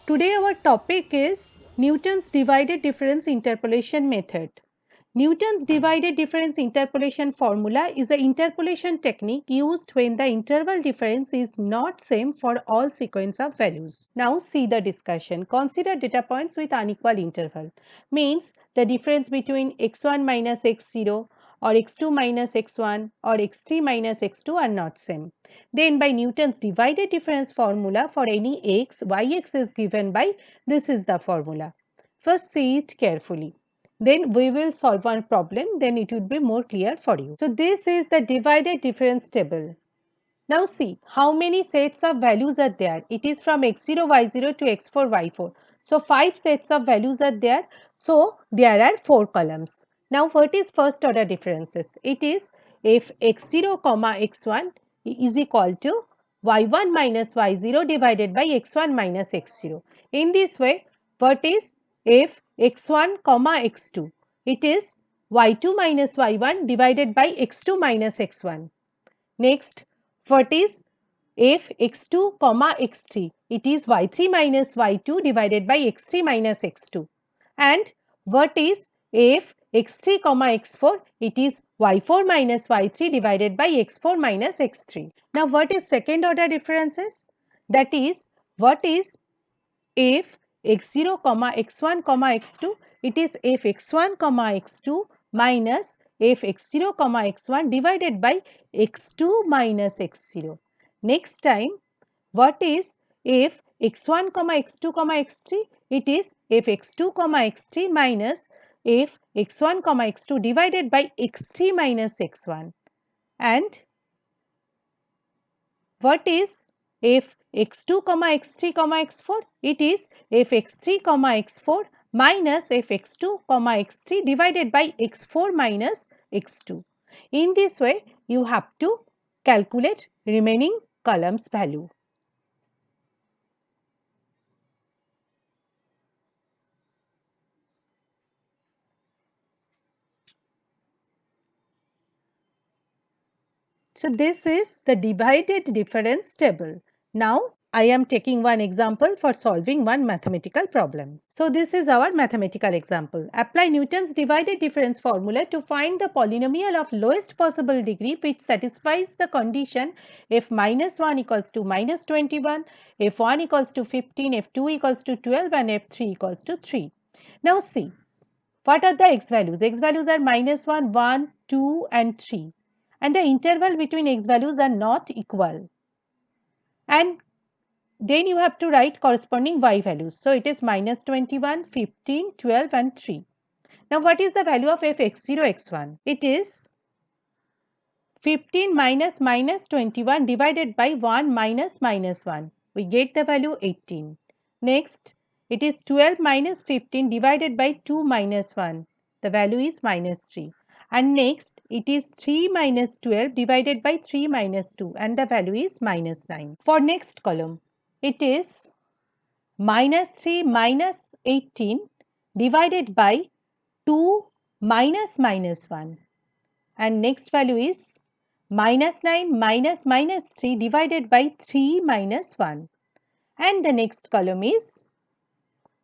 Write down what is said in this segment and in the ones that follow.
Today our topic is Newton's divided difference interpolation method. Newton's divided difference interpolation formula is an interpolation technique used when the interval difference is not same for all sequence of values. Now see the discussion. Consider data points with unequal interval. Means the difference between x1 minus x0 or x2 minus x1 or x3 minus x2 are not same. Then by Newton's divided difference formula for any x, yx is given by this is the formula. First see it carefully. Then we will solve one problem, then it would be more clear for you. So this is the divided difference table. Now see how many sets of values are there. It is from x0, y0 to x4, y4. So 5 sets of values are there. So there are 4 columns. Now what is first order differences? It is if x0 comma x1 is equal to y1 minus y0 divided by x1 minus x0. In this way, what is if x1 comma x2? It is y2 minus y1 divided by x2 minus x1. Next, what is if x2 comma x3? It is y3 minus y2 divided by x3 minus x2. And what is if x3 comma x4? It is y4 minus y3 divided by x4 minus x3. Now, what is second order differences? That is, what is if x0 comma x1 comma x2? It is if x1 comma x2 minus if x0 comma x1 divided by x2 minus x0. Next time, what is if x1 comma x2 comma x3? It is if x2 comma x3 minus if x1 comma x2 divided by x3 minus x1. And what is if x2 comma x3 comma x4? It is if x3 comma x4 minus if x2 comma x3 divided by x4 minus x2. In this way, you have to calculate remaining columns value. So this is the divided difference table. Now I am taking one example for solving one mathematical problem. So this is our mathematical example. Apply Newton's divided difference formula to find the polynomial of lowest possible degree which satisfies the condition if minus 1 equals to minus 21, if 1 equals to 15, if 2 equals to 12 and if 3 equals to 3. Now see, what are the x values? X values are minus 1, 1, 2 and 3. And the interval between x values are not equal. And then you have to write corresponding y values. So it is minus 21, 15, 12 and 3. Now what is the value of f x0, x1? It is 15 minus minus 21 divided by 1 minus minus 1. We get the value 18. Next, it is 12 minus 15 divided by 2 minus 1. The value is minus 3. And next, it is 3 minus 12 divided by 3 minus 2 and the value is minus 9. For next column, it is minus 3 minus 18 divided by 2 minus minus 1. And next value is minus 9 minus minus 3 divided by 3 minus 1. And the next column is,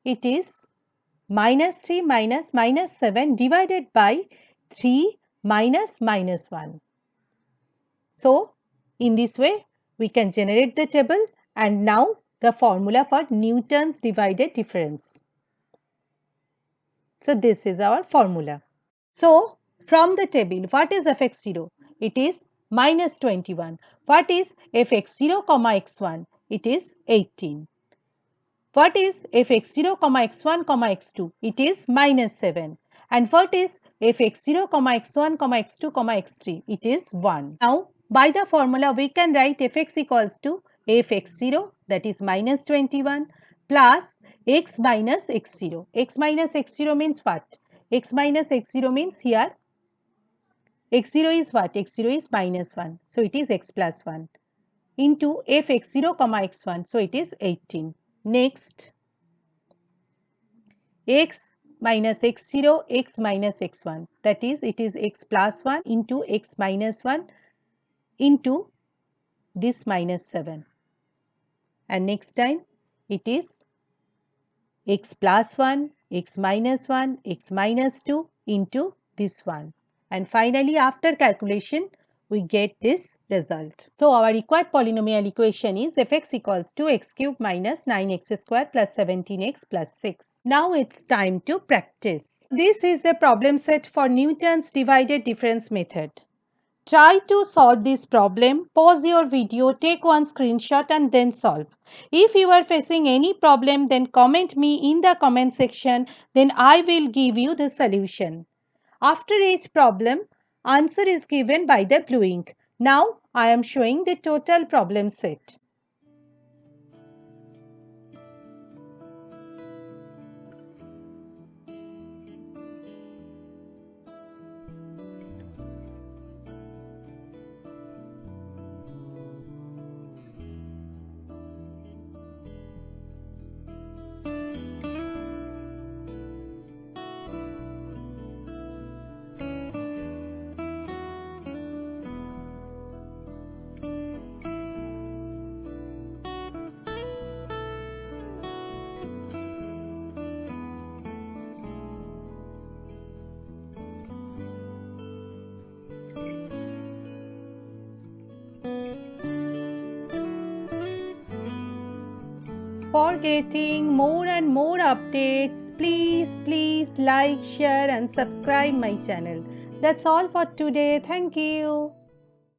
it is minus 3 minus minus 7 divided by 3 minus minus 1. So, in this way, we can generate the table and now the formula for Newton's divided difference. So, this is our formula. So, from the table, what is fx0? It is minus 21. What is fx0 comma x1? It is 18. What is fx0 comma x1 comma x2? It is minus 7. And what is fx0 comma x1 comma x2 comma x3? It is 1. Now, by the formula, we can write fx equals to fx0, that is minus 21, plus x minus x0. X minus x0 means what? X minus x0 means here x0 is what? X0 is minus 1. So, it is x plus 1 into fx0 comma x1. So, it is 18. Next, x minus x0, x minus x1. That is, it is x plus 1 into x minus 1 into this minus 7. And next time, it is x plus 1, x minus 1, x minus 2 into this one. And finally, after calculation, we get this result. So, our required polynomial equation is f(x) equals to x cube minus 9x square plus 17x plus 6. Now, it's time to practice. This is the problem set for Newton's divided difference method. Try to solve this problem, pause your video, take one screenshot and then solve. If you are facing any problem, then comment me in the comment section, then I will give you the solution. After each problem, answer is given by the blue ink. Now I am showing the total problem set. For getting more and more updates, please like, share and subscribe my channel. That's all for today. Thank you.